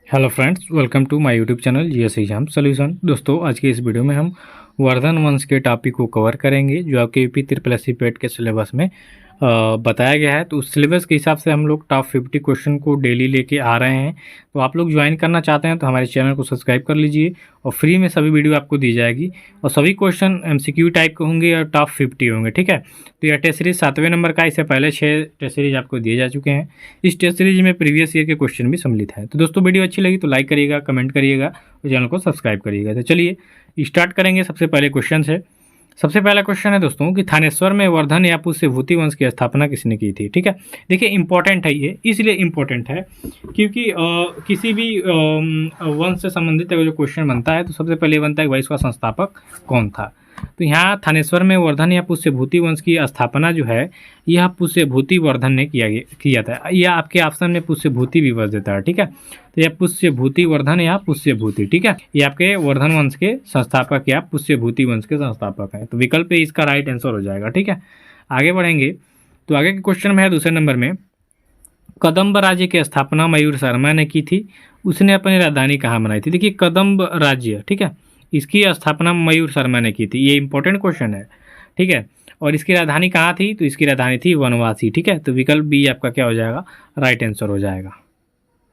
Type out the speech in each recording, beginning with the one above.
Hello friends, welcome to my YouTube channel GS exam solution. दोस्तों, आज के इस वीडियो में हम वर्धन वंश के टॉपिक को कवर करेंगे जो आपके यूपी ट्रिपल एस सी पेट के सिलेबस में बताया गया है। तो उस सिलेबस के हिसाब से हम लोग टॉप 50 क्वेश्चन को डेली लेके आ रहे हैं। तो आप लोग ज्वाइन करना चाहते हैं तो हमारे चैनल को सब्सक्राइब कर लीजिए और फ्री में सभी वीडियो आपको दी जाएगी और सभी क्वेश्चन एमसीक्यू टाइप के होंगे और टॉप 50 होंगे। ठीक है, तो यह टेस्ट सीरीज 7वें नंबर का, इससे पहले 6 टेस्ट सीरीज आपको दिए जा चुके हैं। इस टेस्ट सीरीज में प्रीवियस ईयर के क्वेश्चन भी सम्मिलित हैं। तो दोस्तों, वीडियो अच्छी लगी तो लाइक करिएगा, कमेंट करिएगा और चैनल को सब्सक्राइब करिएगा। तो चलिए स्टार्ट करेंगे सबसे पहले क्वेश्चन से। सबसे पहला क्वेश्चन है दोस्तों कि थानेश्वर में वर्धन या पुष्य भूति वंश की स्थापना किसने की थी। ठीक है, देखिए इंपॉर्टेंट है ये, इसलिए इंपॉर्टेंट है क्योंकि किसी भी वंश से संबंधित अगर जो क्वेश्चन बनता है तो सबसे पहले बनता है कि भाई इसका संस्थापक कौन था। तो यहाँ थानेश्वर में वर्धन या पुष्य भूति वंश की स्थापना जो है यह पुष्य भूति वर्धन ने किया था। यह आपके ऑप्शन में पुष्य भूति भी बच देता है। ठीक है, तो यह पुष्य भूति वर्धन या पुष्य भूति, ठीक है, ये आपके वर्धन वंश के संस्थापक या पुष्य भूति वंश के संस्थापक है। तो विकल्प पे इसका राइट आंसर हो जाएगा। ठीक है, आगे बढ़ेंगे तो आगे के क्वेश्चन में है दूसरे नंबर में, कदम्ब राज्य की स्थापना मयूर शर्मा ने की थी। उसने अपनी राजधानी कहाँ बनाई थी। देखिए कदम्ब राज्य, ठीक है, इसकी स्थापना मयूर शर्मा ने की थी। ये इंपॉर्टेंट क्वेश्चन है। ठीक है, और इसकी राजधानी कहाँ थी, तो इसकी राजधानी थी वनवासी। ठीक है, तो विकल्प बी आपका क्या हो जाएगा, राइट आंसर हो जाएगा।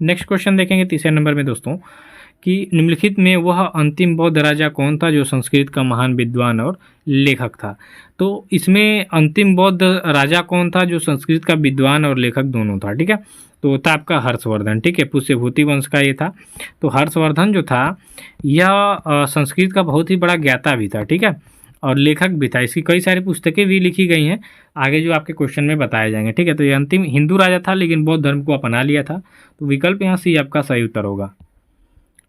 नेक्स्ट क्वेश्चन देखेंगे तीसरे नंबर में दोस्तों कि निम्नलिखित में वह अंतिम बौद्ध राजा कौन था जो संस्कृत का महान विद्वान और लेखक था। तो इसमें अंतिम बौद्ध राजा कौन था जो संस्कृत का विद्वान और लेखक दोनों था। ठीक है, तो था आपका हर्षवर्धन। ठीक है, पुष्य भूति वंश का ये था। तो हर्षवर्धन जो था यह संस्कृत का बहुत ही बड़ा ज्ञाता भी था। ठीक है, और लेखक भी था। इसकी कई सारी पुस्तकें भी लिखी गई हैं, आगे जो आपके क्वेश्चन में बताए जाएंगे। ठीक है, तो ये अंतिम हिंदू राजा था लेकिन बौद्ध धर्म को अपना लिया था। तो विकल्प यहाँ सी आपका सही उत्तर होगा।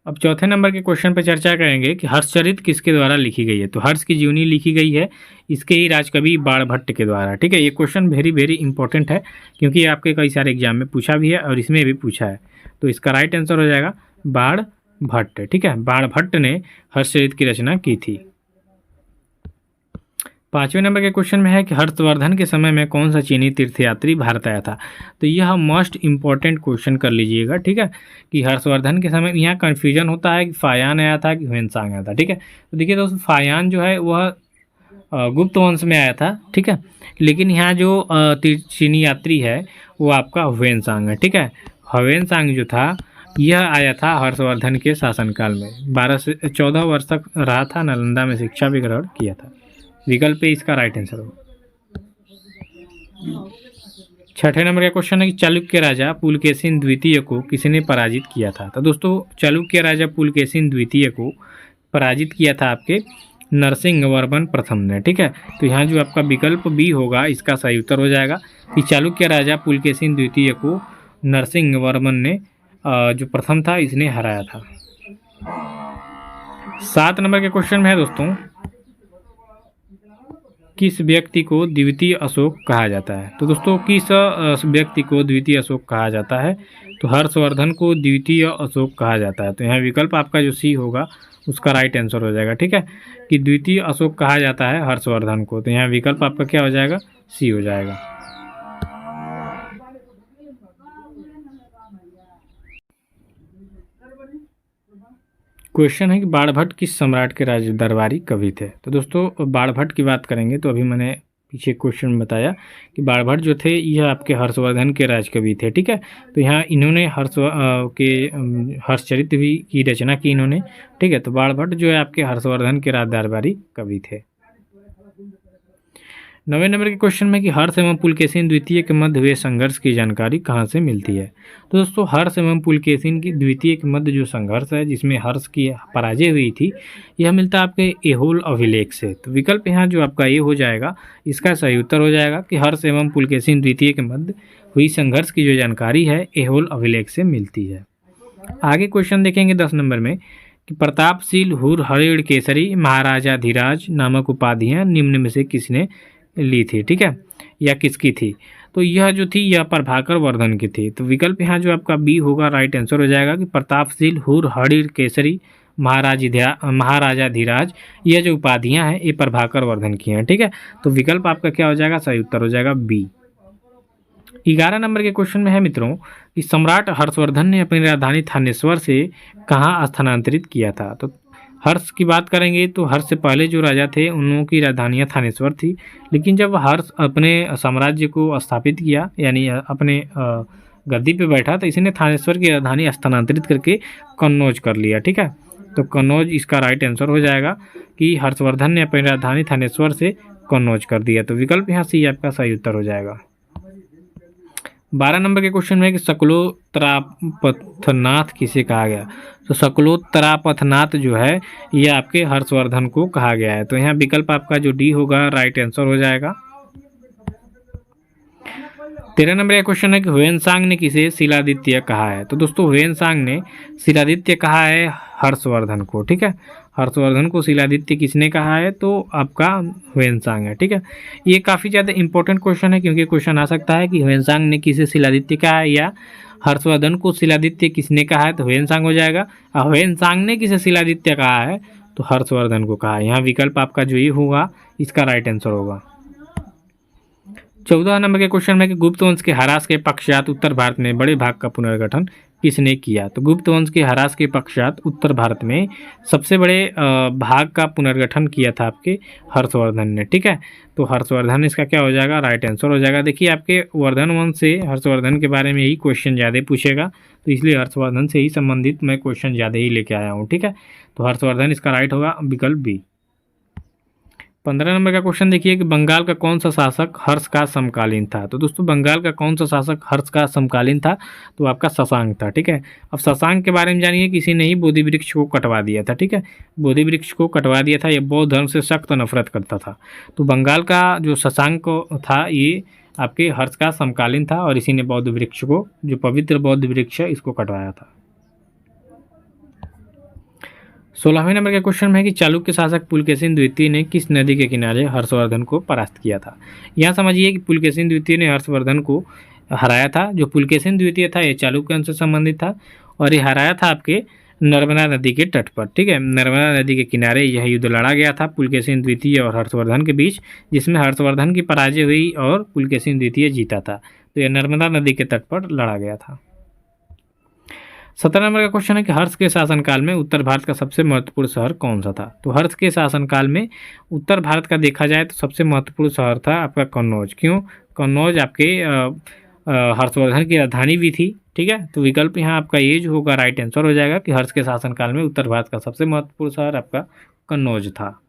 अब चौथे नंबर के क्वेश्चन पर चर्चा करेंगे कि हर्षचरित किसके द्वारा लिखी गई है। तो हर्ष की जीवनी लिखी गई है इसके ही राजकवि बाणभट्ट के द्वारा। ठीक है, ये क्वेश्चन वेरी वेरी इंपॉर्टेंट है क्योंकि ये आपके कई सारे एग्जाम में पूछा भी है और इसमें भी पूछा है। तो इसका राइट आंसर हो जाएगा बाणभट्ट। ठीक है, बाणभट्ट ने हर्षचरित की रचना की थी। पांचवें नंबर के क्वेश्चन में है कि हर्षवर्धन के समय में कौन सा चीनी तीर्थयात्री भारत आया था। तो यह मोस्ट इंपॉर्टेंट क्वेश्चन कर लीजिएगा। ठीक है, कि हर्षवर्धन के समय यहाँ कन्फ्यूजन होता है कि फायान आया था कि ह्वेनसांग आया था। ठीक है, तो देखिए दोस्तों, फायान जो है वह गुप्त वंश में आया था। ठीक है, लेकिन यहाँ जो चीनी यात्री है वो आपका ह्वेनसांग है। ठीक है, ह्वेनसांग जो था यह आया था हर्षवर्धन के शासनकाल में। 12 से 14 वर्ष तक रहा था, नालंदा में शिक्षा भी ग्रहण किया था। विकल्प पे इसका राइट आंसर होगा। छठे नंबर का क्वेश्चन है कि चालुक्य राजा पुलकेशिन द्वितीय को किसने पराजित किया था। तो दोस्तों, चालुक्य राजा पुलकेशिन द्वितीय को पराजित किया था आपके नरसिंह वर्मन प्रथम ने। ठीक है, तो यहाँ जो आपका विकल्प बी होगा इसका सही उत्तर हो जाएगा कि चालुक्य राजा पुलकेशिन द्वितीय को नरसिंह वर्मन ने जो प्रथम था इसने हराया था। 7 नंबर के क्वेश्चन में है दोस्तों, किस व्यक्ति को द्वितीय अशोक कहा जाता है। तो दोस्तों, किस व्यक्ति को द्वितीय अशोक कहा जाता है। तो हर्षवर्धन को द्वितीय अशोक कहा जाता है। तो यहाँ विकल्प आपका जो सी होगा उसका राइट आंसर हो जाएगा। ठीक है, कि द्वितीय अशोक कहा जाता है हर्षवर्धन को। तो यहाँ विकल्प आपका क्या हो जाएगा, सी हो जाएगा। क्वेश्चन है कि बाणभट्ट किस सम्राट के राज दरबारी कवि थे। तो दोस्तों, बाणभट्ट की बात करेंगे तो अभी मैंने पीछे क्वेश्चन में बताया कि बाणभट्ट जो थे यह आपके हर्षवर्धन के राजकवि थे। ठीक है, तो यहाँ इन्होंने हर्षचरित भी की रचना की इन्होंने। ठीक है, तो बाणभट्ट जो है आपके हर्षवर्धन के राज दरबारी कवि थे। 9वें नंबर के क्वेश्चन में कि हर्ष एवं पुलकेशिन द्वितीय के मध्य हुए संघर्ष की जानकारी कहाँ से मिलती है। तो दोस्तों, हर्ष एवं पुलकेशिन की द्वितीय के मध्य जो संघर्ष है जिसमें हर्ष की पराजय हुई थी यह मिलता है आपके एहोल अभिलेख से। तो विकल्प यहाँ जो आपका ये हो जाएगा इसका सही उत्तर हो जाएगा कि हर्ष एवं पुलकेशिन द्वितीय के मध्य हुई संघर्ष की जो जानकारी है एहोल अभिलेख से मिलती है। आगे क्वेश्चन देखेंगे 10 नंबर में कि प्रतापशील हुर हरिण केसरी महाराजाधिराज नामक उपाधियाँ निम्न में से किसने ली थी। ठीक है, या किसकी थी। तो यह जो थी यह प्रभाकर वर्धन की थी। तो विकल्प यहाँ जो आपका बी होगा राइट आंसर हो जाएगा कि प्रतापशील हुर हरिण केसरी महाराजाधिराज यह जो उपाधियाँ हैं ये प्रभाकर वर्धन की हैं। ठीक है, तो विकल्प आपका क्या हो जाएगा, सही उत्तर हो जाएगा बी। 11 नंबर के क्वेश्चन में है मित्रों कि सम्राट हर्षवर्धन ने अपनी राजधानी थानेश्वर से कहाँ स्थानांतरित किया था। तो हर्ष की बात करेंगे तो हर्ष से पहले जो राजा थे उन लोगों की राजधानियाँ थानेश्वर थी, लेकिन जब हर्ष अपने साम्राज्य को स्थापित किया यानी अपने गद्दी पे बैठा तो इसने थानेश्वर की राजधानी स्थानांतरित करके कन्नौज कर लिया। ठीक है, तो कन्नौज इसका राइट आंसर हो जाएगा कि हर्षवर्धन ने अपनी राजधानी थानेश्वर से कन्नौज कर दिया। तो विकल्प यहाँ सी आपका सही उत्तर हो जाएगा। 12 नंबर के क्वेश्चन में कि शकलोत्तरापथनाथ किसे कहा गया। तो शकलोत्तरापथनाथ जो है ये आपके हर्षवर्धन को कहा गया है। तो यहाँ विकल्प आपका जो डी होगा राइट आंसर हो जाएगा। 13 नंबर का क्वेश्चन है कि ह्वेनसांग ने किसे शिलादित्य कहा है। तो दोस्तों ह्वेनसांग ने शिलादित्य कहा है हर्षवर्धन को। ठीक है, हर्षवर्धन को शिलादित्य किसने कहा है, तो आपका ह्वेनसांग है। ठीक है, ये काफ़ी ज़्यादा इंपॉर्टेंट क्वेश्चन है क्योंकि क्वेश्चन आ सकता है कि ह्वेनसांग ने किसे शिलादित्य कहा है या हर्षवर्धन को शिलादित्य किसने कहा है, तो ह्वेनसांग हो जाएगा। और ह्वेनसांग ने किसे शिलादित्य कहा है तो हर्षवर्धन को कहा है। यहाँ विकल्प आपका जो ये होगा इसका राइट आंसर होगा। 14 नंबर के क्वेश्चन में कि गुप्त वंश के ह्रास के पश्चात उत्तर भारत में बड़े भाग का पुनर्गठन किसने किया। तो गुप्त वंश के ह्रास के पश्चात उत्तर भारत में सबसे बड़े भाग का पुनर्गठन किया था आपके हर्षवर्धन ने। ठीक है, तो हर्षवर्धन इसका क्या हो जाएगा, राइट आंसर हो जाएगा। देखिए आपके वर्धन वंश से हर्षवर्धन के बारे में ही क्वेश्चन ज़्यादा पूछेगा, तो इसलिए हर्षवर्धन से ही संबंधित मैं क्वेश्चन ज़्यादा ही लेके आया हूँ। ठीक है, तो हर्षवर्धन इसका राइट होगा विकल्प बी। 15 नंबर का क्वेश्चन देखिए कि बंगाल का कौन सा शासक हर्ष का समकालीन था। तो दोस्तों बंगाल का कौन सा शासक हर्ष का समकालीन था, तो आपका शशांक था। ठीक है, अब शशांक के बारे में जानिए, किसी ने ही बोधि वृक्ष को कटवा दिया था। ठीक है, बोधि वृक्ष को कटवा दिया था, ये बौद्ध धर्म से सख्त नफरत करता था। तो बंगाल का जो शशांक था ये आपके हर्ष का समकालीन था और इसी ने बौद्ध वृक्ष को, जो पवित्र बौद्ध वृक्ष है, इसको कटवाया था। 16वें नंबर के क्वेश्चन में है कि चालुक्य शासक पुलकेशिन द्वितीय ने किस नदी के किनारे हर्षवर्धन को परास्त किया था। यहाँ समझिए कि पुलकेशिन द्वितीय ने हर्षवर्धन को हराया था। जो पुलकेशिन द्वितीय था ये चालुक्य वंश से संबंधित था और ये हराया था आपके नर्मदा नदी के तट पर। ठीक है, नर्मदा नदी के किनारे यह युद्ध लड़ा गया था पुलकेशिन द्वितीय और हर्षवर्धन के बीच, जिसमें हर्षवर्धन की पराजय हुई और पुलकेशिन द्वितीय जीता था। तो यह नर्मदा नदी के तट पर लड़ा गया था। 17 नंबर का क्वेश्चन है कि हर्ष के शासनकाल में उत्तर भारत का सबसे महत्वपूर्ण शहर कौन सा था। तो हर्ष के शासनकाल में उत्तर भारत का देखा जाए तो सबसे महत्वपूर्ण शहर था आपका कन्नौज। क्यों, कन्नौज आपके हर्षवर्धन की राजधानी भी थी। ठीक है, तो विकल्प यहाँ आपका ये जो होगा राइट आंसर हो जाएगा कि हर्ष के शासनकाल में उत्तर भारत का सबसे महत्वपूर्ण शहर आपका कन्नौज था।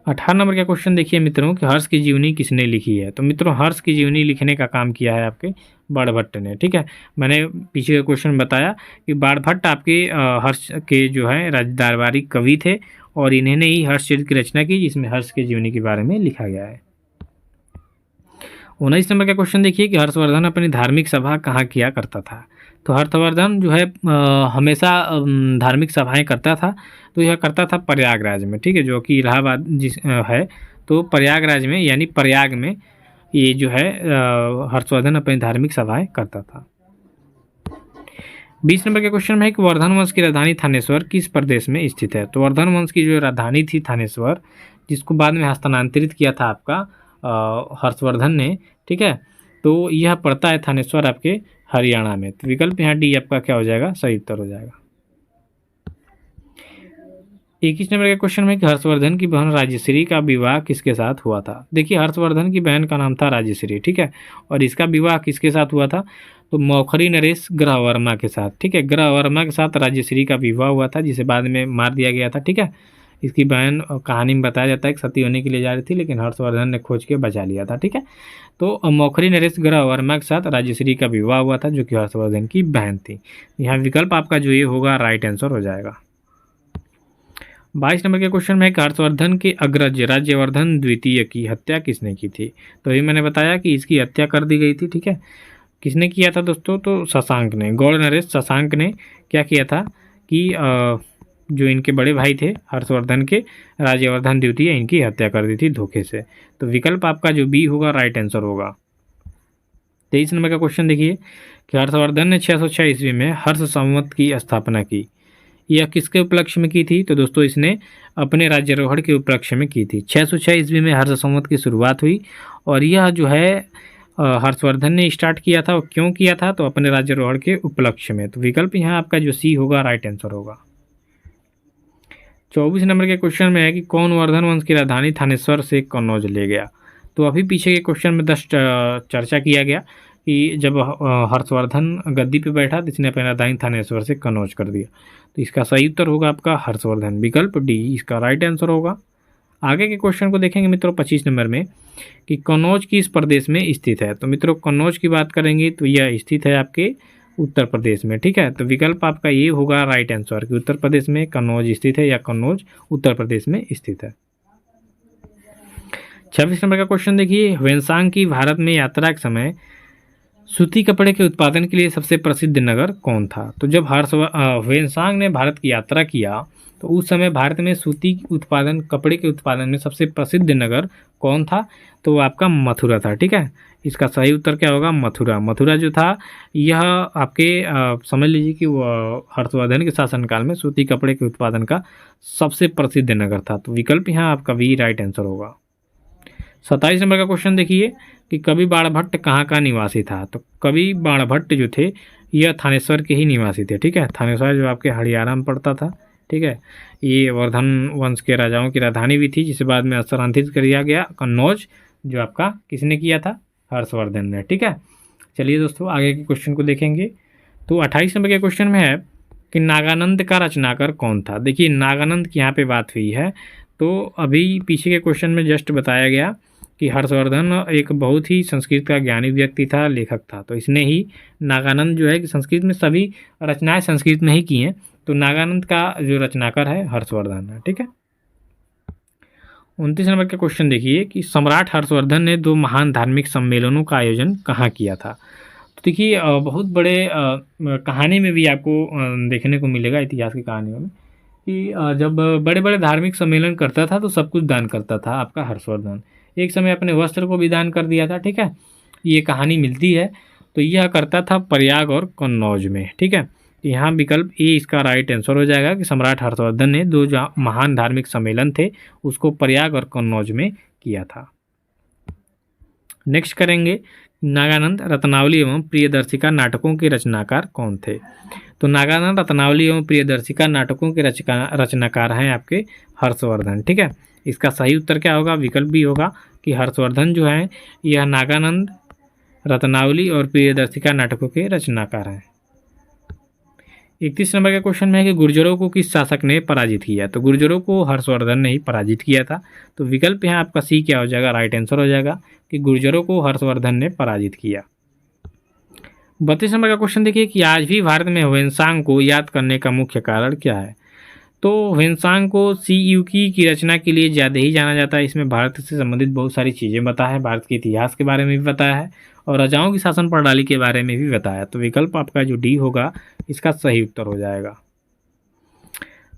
18 नंबर का क्वेश्चन देखिए मित्रों कि हर्ष की जीवनी किसने लिखी है। तो मित्रों हर्ष की जीवनी लिखने का काम किया है आपके बाणभट्ट ने। ठीक है, मैंने पीछे का क्वेश्चन बताया कि बाणभट्ट आपके हर्ष के जो है दरबारी कवि थे और इन्होंने ही हर्षचरित की रचना की, जिसमें हर्ष की जीवनी के बारे में लिखा गया है। 19 नंबर का क्वेश्चन देखिए कि हर्षवर्धन अपनी धार्मिक सभा कहाँ किया करता था। तो हर्षवर्धन जो है हमेशा धार्मिक सभाएं करता था, तो यह करता था प्रयागराज में। ठीक है, जो कि इलाहाबाद जिस है, तो प्रयागराज में यानी प्रयाग में ये जो है हर्षवर्धन अपनी धार्मिक सभाएं करता था। 20 नंबर के क्वेश्चन में है कि वर्धन वंश की राजधानी थानेश्वर किस प्रदेश में स्थित है। तो वर्धन वंश की जो राजधानी थी थानेश्वर, जिसको बाद में हस्तांतरित किया था आपका हर्षवर्धन ने। ठीक है, तो यह पड़ता है थानेश्वर आपके हरियाणा में। तो विकल्प यहाँ डी आपका क्या हो जाएगा, सही उत्तर हो जाएगा। 21 नंबर का क्वेश्चन में कि हर्षवर्धन की बहन राजश्री का विवाह किसके साथ हुआ था। देखिए हर्षवर्धन की बहन का नाम था राजश्री। ठीक है, और इसका विवाह किसके साथ हुआ था, तो मौखरी नरेश ग्रहवर्मा के साथ। ठीक है, ग्रहवर्मा के साथ राजश्री का विवाह हुआ था, जिसे बाद में मार दिया गया था। ठीक है, इसकी बहन कहानी में बताया जाता है कि सती होने के लिए जा रही थी, लेकिन हर्षवर्धन ने खोज के बचा लिया था। ठीक है, तो मौखरी नरेश ग्रहवर्मा के साथ राजश्री का विवाह हुआ था, जो कि हर्षवर्धन की बहन थी। यहाँ विकल्प आपका जो ये होगा राइट आंसर हो जाएगा। 22 नंबर के क्वेश्चन में हर्षवर्धन के अग्रज राज्यवर्धन द्वितीय की हत्या किसने की थी। तो ये मैंने बताया कि इसकी हत्या कर दी गई थी। ठीक है, किसने किया था दोस्तों, तो शशांक ने, गौड़ नरेश शशांक ने क्या किया था कि जो इनके बड़े भाई थे हर्षवर्धन के, राज्यवर्धन द्वितीय, इनकी हत्या कर दी थी धोखे से। तो विकल्प आपका जो बी होगा राइट आंसर होगा। 23 नंबर का क्वेश्चन देखिए कि हर्षवर्धन ने 606 ईस्वी में हर्ष संवत की स्थापना की, यह किसके उपलक्ष्य में की थी। तो दोस्तों इसने अपने राज्यारोहण के उपलक्ष्य में की थी। 606 ईस्वी में हर्ष संवत की शुरुआत हुई और यह जो है हर्षवर्धन ने स्टार्ट किया था और क्यों किया था, तो अपने राज्यारोहण के उपलक्ष्य में। तो विकल्प यहाँ आपका जो सी होगा राइट आंसर होगा। 24 नंबर के क्वेश्चन में है कि कौन वर्धन वंश की राजधानी थानेश्वर से कन्नौज ले गया। तो अभी पीछे के क्वेश्चन में चर्चा किया गया कि जब हर्षवर्धन गद्दी पे बैठा तो इसने अपनी राजधानी थानेश्वर से कन्नौज कर दिया। तो इसका सही उत्तर होगा आपका हर्षवर्धन, विकल्प डी इसका राइट आंसर होगा। आगे के क्वेश्चन को देखेंगे मित्रों 25 नंबर में कि कन्नौज किस प्रदेश में स्थित है। तो मित्रों कन्नौज की बात करेंगे तो यह स्थित है आपके उत्तर प्रदेश में, ठीक है। तो विकल्प आपका ये होगा राइट आंसर कि उत्तर प्रदेश में कन्नौज स्थित है या कन्नौज उत्तर प्रदेश में स्थित है। 26 नंबर का क्वेश्चन देखिए, ह्वेनसांग की भारत में यात्रा के समय सूती कपड़े के उत्पादन के लिए सबसे प्रसिद्ध नगर कौन था। तो जब ह्वेनसांग ने भारत की यात्रा किया तो उस समय भारत में सूती उत्पादन कपड़े के उत्पादन में सबसे प्रसिद्ध नगर कौन था, तो आपका मथुरा था, ठीक है। इसका सही उत्तर क्या होगा, मथुरा। मथुरा जो था यह आपके समझ लीजिए कि हर्षवर्धन के शासनकाल में सूती कपड़े के उत्पादन का सबसे प्रसिद्ध नगर था। तो विकल्प यहाँ आपका भी राइट आंसर होगा। 27 नंबर का क्वेश्चन देखिए कि कवि बाणभट्ट कहाँ का निवासी था। तो कवि बाणभट्ट जो थे यह थानेश्वर के ही निवासी थे, ठीक है। थानेश्वर जो आपके हरियाणा में पड़ता था, ठीक है। ये वर्धन वंश के राजाओं की राजधानी भी थी जिसे बाद में स्थानांतरित कर दिया गया कन्नौज, जो आपका किसने किया था, हर्षवर्धन ने, ठीक है। चलिए दोस्तों आगे के क्वेश्चन को देखेंगे। तो 28 नंबर के क्वेश्चन में है कि नागानंद का रचनाकार कौन था। देखिए नागानंद की यहाँ पे बात हुई है, तो अभी पीछे के क्वेश्चन में जस्ट बताया गया कि हर्षवर्धन एक बहुत ही संस्कृत का ज्ञानी व्यक्ति था, लेखक था। तो इसने ही नागानंद जो है कि संस्कृत में सभी रचनाएं संस्कृत में ही की हैं, तो नागानंद का जो रचनाकार है हर्षवर्धन है, ठीक है। 29 नंबर का क्वेश्चन देखिए कि सम्राट हर्षवर्धन ने 2 महान धार्मिक सम्मेलनों का आयोजन कहाँ किया था। तो देखिए बहुत बड़े कहानी में भी आपको देखने को मिलेगा, इतिहास की कहानियों में, कि जब बड़े बड़े धार्मिक सम्मेलन करता था तो सब कुछ दान करता था आपका हर्षवर्धन। एक समय अपने वस्त्र को भी दान कर दिया था, ठीक है। ये कहानी मिलती है। तो यह करता था प्रयाग और कन्नौज में, ठीक है। यहाँ विकल्प ए इसका राइट आंसर हो जाएगा कि सम्राट हर्षवर्धन ने 2 महान धार्मिक सम्मेलन थे उसको प्रयाग और कन्नौज में किया था। नेक्स्ट करेंगे नागानंद रत्नावली एवं प्रियदर्शिका नाटकों के रचनाकार कौन थे। तो नागानंद रत्नावली एवं प्रियदर्शिका नाटकों के रचनाकार हैं आपके हर्षवर्धन, ठीक है। इसका सही उत्तर क्या होगा, विकल्प भी होगा कि हर्षवर्धन जो है यह नागानंद रत्नावली और प्रियदर्शिका नाटकों के रचनाकार हैं। 31 नंबर के क्वेश्चन में है कि गुर्जरों को किस शासक ने पराजित किया। तो गुर्जरों को हर्षवर्धन ने ही पराजित किया था। तो विकल्प यहाँ आपका सी क्या हो जाएगा, राइट आंसर हो जाएगा कि गुर्जरों को हर्षवर्धन ने पराजित किया। 32 नंबर का क्वेश्चन देखिए कि आज भी भारत में ह्वेनसांग को याद करने का मुख्य कारण क्या है। तो ह्वेनसांग को सीयूकी की रचना के लिए ज़्यादा ही जाना जाता है। इसमें भारत से संबंधित बहुत सारी चीज़ें बताया है, भारत के इतिहास के बारे में भी बताया है और राजाओं की शासन प्रणाली के बारे में भी बताया। तो विकल्प आपका जो डी होगा इसका सही उत्तर हो जाएगा।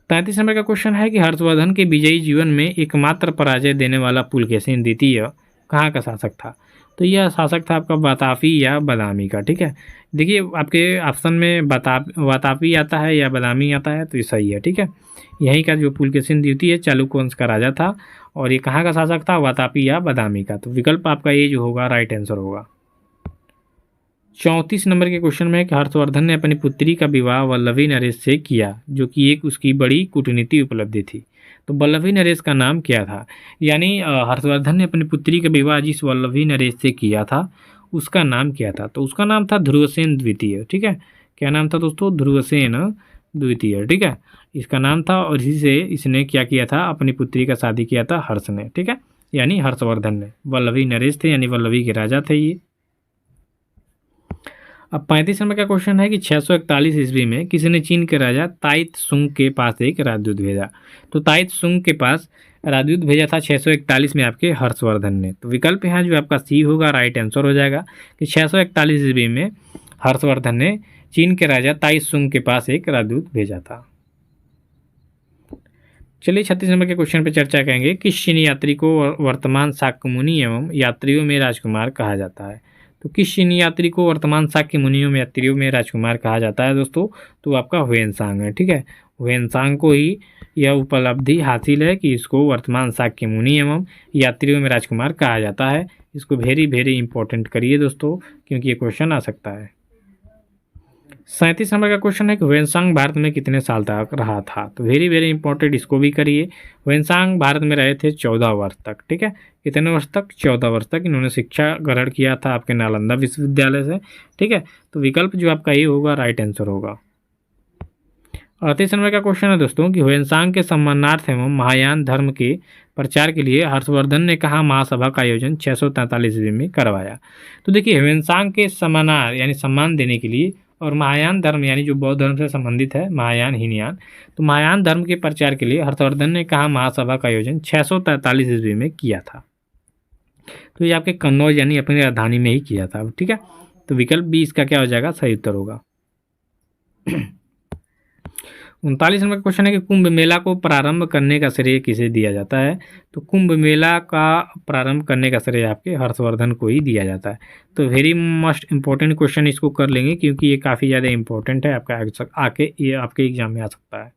33 नंबर का क्वेश्चन है कि हर्षवर्धन के विजयी जीवन में एकमात्र पराजय देने वाला पुलकेशिन द्वितीय कहाँ का शासक था। तो यह शासक था आपका वातापी या बादामी का, ठीक है। देखिए आपके ऑप्शन में वातापी आता है या बादामी आता है, तो ये सही है, ठीक है। यहीं का जो पुलकेशिन द्वितीय चालुक्य वंश का राजा था और ये कहाँ का शासक था, वातापी या बादामी का। तो विकल्प आपका ये जो होगा राइट आंसर होगा। 34 नंबर के क्वेश्चन में है कि हर्षवर्धन ने अपनी पुत्री का विवाह वल्लभी नरेश से किया, जो कि एक उसकी बड़ी कूटनीति उपलब्धि थी। तो वल्लभी नरेश का नाम क्या था, यानी हर्षवर्धन ने अपनी पुत्री का विवाह जिस वल्लभी नरेश से किया था उसका नाम क्या था। तो उसका नाम था ध्रुवसेन द्वितीय, ठीक है। क्या नाम था दोस्तों, ध्रुवसेन द्वितीय, ठीक है। इसका नाम था और इसी से इसने क्या किया था, अपनी पुत्री का शादी किया था हर्ष ने, ठीक है, यानी हर्षवर्धन ने। वल्लभी नरेश थे यानी वल्लभी के राजा थे ये। अब 35 नंबर का क्वेश्चन है कि 641 ईस्वी में किसने चीन के राजा ताइत सुंग के पास एक राजदूत भेजा। तो ताइत सुंग के पास राजदूत भेजा था 641 में आपके हर्षवर्धन ने। तो विकल्प यहाँ जो आपका सी होगा राइट आंसर हो जाएगा कि 641 ईस्वी में हर्षवर्धन ने चीन के राजा ताइत सुंग के पास एक राजदूत भेजा था। चलिए 36 नंबर के क्वेश्चन पर चर्चा करेंगे। किस चीनी यात्री को वर्तमान शाक्य मुनि एवं यात्रियों में राजकुमार कहा जाता है। तो किस चीनी यात्री को वर्तमान शाक्य मुनियों में यात्रियों में राजकुमार कहा जाता है दोस्तों, तो आपका ह्वेनसांग है, ठीक है। ह्वेनसांग को ही यह उपलब्धि हासिल है कि इसको वर्तमान शाक्य मुनि एवं यात्रियों में राजकुमार कहा जाता है। इसको वेरी वेरी इंपॉर्टेंट करिए दोस्तों, क्योंकि ये क्वेश्चन आ सकता है। 37 नंबर का क्वेश्चन है कि ह्वेनसांग भारत में कितने साल तक रहा था। तो वेरी वेरी इंपॉर्टेंट, इसको भी करिए। ह्वेनसांग भारत में रहे थे 14 वर्ष तक। ठीक है, कितने वर्ष तक? 14 वर्ष तक इन्होंने शिक्षा ग्रहण किया था आपके नालंदा विश्वविद्यालय से। ठीक है, तो विकल्प जो आपका ये होगा राइट आंसर होगा। 38 नंबर का क्वेश्चन है दोस्तों कि ह्वेनसांग के सम्मानार्थ एवं महायान धर्म के प्रचार के लिए हर्षवर्धन ने कहा महासभा का आयोजन 643 ईस्वी में करवाया। तो देखिए, ह्वेनसांग के सम्मानार्थ यानी सम्मान देने के लिए, और महायान धर्म यानी जो बौद्ध धर्म से संबंधित है, महायान हीनयान, तो महायान धर्म के प्रचार के लिए हर्षवर्धन ने कहा महासभा का आयोजन 643 ईस्वी में किया था। तो ये आपके कन्नौज यानी अपनी राजधानी में ही किया था। ठीक है, तो विकल्प बी इसका क्या हो जाएगा? सही उत्तर होगा। 39 नंबर का क्वेश्चन है कि कुंभ मेला को प्रारंभ करने का श्रेय किसे दिया जाता है। तो कुंभ मेला का प्रारंभ करने का श्रेय आपके हर्षवर्धन को ही दिया जाता है। तो वेरी मस्ट इंपॉर्टेंट क्वेश्चन, इसको कर लेंगे क्योंकि ये काफ़ी ज़्यादा इंपॉर्टेंट है, आपका आके ये आपके एग्जाम में आ सकता है।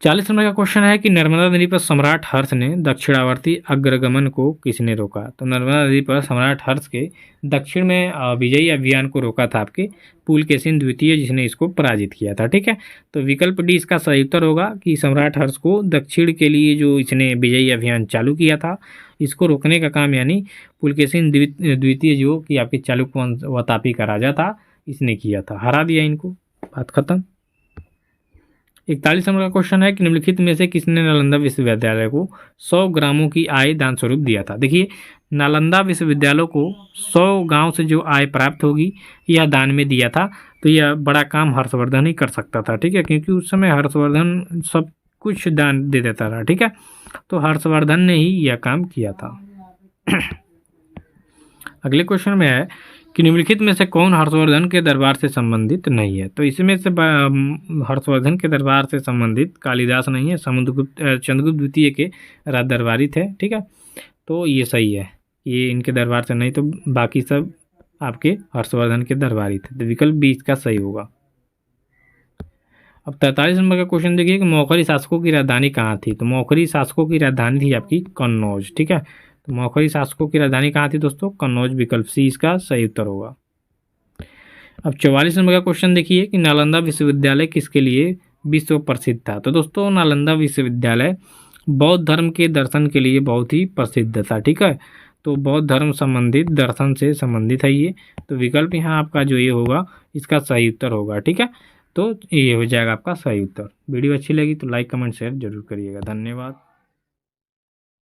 40 नंबर का क्वेश्चन है कि नर्मदा नदी पर सम्राट हर्ष ने दक्षिणावर्ती अग्रगमन को किसने रोका। तो नर्मदा नदी पर सम्राट हर्ष के दक्षिण में विजयी अभियान को रोका था आपके पुलकेशिन द्वितीय, जिसने इसको पराजित किया था। ठीक है, तो विकल्प डी इसका सही उत्तर होगा कि सम्राट हर्ष को दक्षिण के लिए जो इसने विजयी अभियान चालू किया था, इसको रोकने का काम यानी पुलकेशिन द्वितीय जो कि आपके चालुक्य वतापी का राजा था, इसने किया था, हरा दिया इनको, बात खत्म। 41 नंबर का क्वेश्चन है कि निम्नलिखित में से किसने नालंदा विश्वविद्यालय को 100 ग्रामों की आय दान स्वरूप दिया था। देखिए, नालंदा विश्वविद्यालय को 100 गांव से जो आय प्राप्त होगी यह दान में दिया था। तो यह बड़ा काम हर्षवर्धन ही कर सकता था। ठीक है, क्योंकि उस समय हर्षवर्धन सब कुछ दान दे देता था। ठीक है, तो हर्षवर्धन ने ही यह काम किया था। अगले क्वेश्चन में है कि निम्नलिखित में से कौन हर्षवर्धन के दरबार से संबंधित नहीं है। तो इसमें से हर्षवर्धन के दरबार से संबंधित कालिदास नहीं है, चंद्रगुप्त द्वितीय के राज दरबारी थे। ठीक है, तो ये सही है, ये इनके दरबार से नहीं, तो बाकी सब आपके हर्षवर्धन के दरबारी थे। तो विकल्प बी इसका सही होगा। अब 43 नंबर का क्वेश्चन देखिए कि मौखरी शासकों की राजधानी कहाँ थी। तो मौखरी शासकों की राजधानी थी आपकी कन्नौज। ठीक है, तो मौखरी शासकों की राजधानी कहाँ थी दोस्तों? कन्नौज, विकल्प सी इसका सही उत्तर होगा। अब 44 नंबर का क्वेश्चन देखिए कि नालंदा विश्वविद्यालय किसके लिए विश्व प्रसिद्ध था। तो दोस्तों, नालंदा विश्वविद्यालय बौद्ध धर्म के दर्शन के लिए बहुत ही प्रसिद्ध था। ठीक है, तो बौद्ध धर्म संबंधित दर्शन से संबंधित है ये, तो विकल्प यहाँ आपका जो ये होगा इसका सही उत्तर होगा। ठीक है, तो ये हो जाएगा आपका सही उत्तर। वीडियो अच्छी लगी तो लाइक कमेंट शेयर जरूर करिएगा। धन्यवाद।